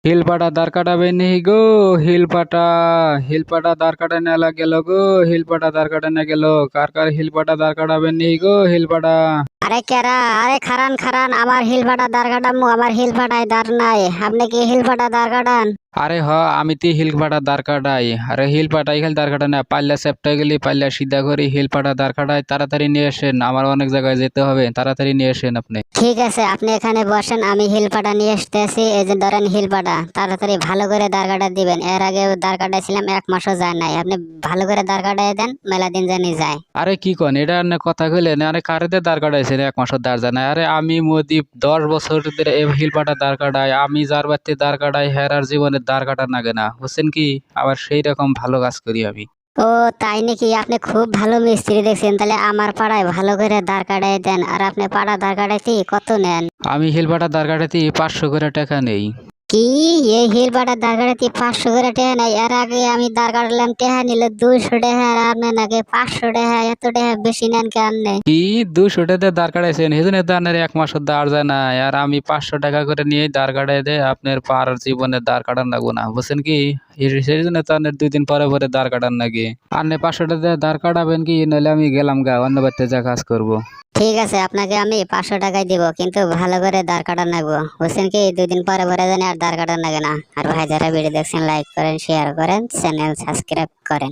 হিলপাটা দাঁড় কাটাবে নি গো। হিলপাটা হিলপাটা দাঁড় কাটানে গেল গো। হিলপাটা দাঁড় কাটানে গেল। কার কার হিলপাটা দাঁড় কাটাবেন নি গো। হিলপাটা আরে কেরা, আরে খারান খারান, আমার হিল ফাটা দাঁড় কাটামু, আমার হিল ফাটায় দাঁড় নাই, আপনি কি হিল ফাটা দাঁড় কাটান? আরে আমি তি হিলপাটা দাঁড় কাটাই। আরে হিলপাটা এখানে দাঁড় কাটা না, পাল্লা চেপটা গেলি পাল্লা সিধা করে হিলপাটা দাঁড় কাটাই। তাড়াতাড়ি নিয়ে আসেন, আমার অনেক জায়গায় যেতে হবে, তাড়াতাড়ি নিয়ে আসেন আপনি। ঠিক আছে, আপনি এখানে বসেন, আমি হিল ফাটা নিয়ে আসতেছি। এই যে ধরেন হিল ফাটা, তাড়াতাড়ি ভালো করে দাঁড় কাটা দিবেন। এর আগে দাঁড় কাটাইছিলাম, 1 মাসও যায় নাই, আপনি ভালো করে দাঁড় কাটাই দেন, মেলা দিন জানি যায়। আরে কি কন এটা না কথা কইলেন? আরে কারেতে দাঁড় কাটাইছেন 1 মাসের দাঁড় জানাই? আরে আমি মোদি 10 বছর ধরে এই হিলপাটা দাঁড় কাটাই। আমি যার বাড়িতে দাঁড় কাটাই হেরার জীবনে দাঁড় কাটা লাগে না, বুঝছেন কি? আবার সেই রকম ভালো কাজ করি আমি। ও তাই নাকি? আপনি খুব ভালো মিস্ত্রি দেখছেন, তাহলে আমার পাড়ায় ভালো করে দাঁড় কাটাই দেন। আর আপনি পাড়া দাঁড় কাটাইতে কত নেন? আমি হিলপাটা দাঁড় কাটাতে 500 করে টাকা নেই। কি? এই হিল পাটা দাঁড় কাটাতে 500 করে টাকা নাই? এর আগে আমি দাঁড় কাটালাম, টাকা নিল 200 টাকা, আর আপনি নাকি 500 টাকা? এত টাকা বেশি নেন কেন? কি 200 টাকা দাঁড় কাটাইছেন? সেজন্য তো আপনার 1 মাসের দাঁড় যায় না। আর আমি 500 টাকা করে নিয়ে দাঁড় কাটাই দেয়, আপনার পার জীবনে দাঁড় কাটান লাগবো না, বুঝছেন কি? সেই জন্য তো আপনার 2 দিন পরে পরে দাঁড় কাটান নাকি? আপনি 500 টাকা দাঁড় কাটাবেন কি? নইলে আমি গেলাম গা, অন্য বাড়িতে যা কাজ করবো। ঠিক আছে, আপনাকে আমি 500 টাকাই দিব, কিন্তু ভালো করে দাঁড় কাটান লাগবো, বুঝছেন কি? 2 দিন পরে পরে জানি আর দাঁড় কাটান লাগে না। আর ভাই যারা ভিডিও দেখছেন, লাইক করেন, শেয়ার করেন, চ্যানেল সাবস্ক্রাইব করেন।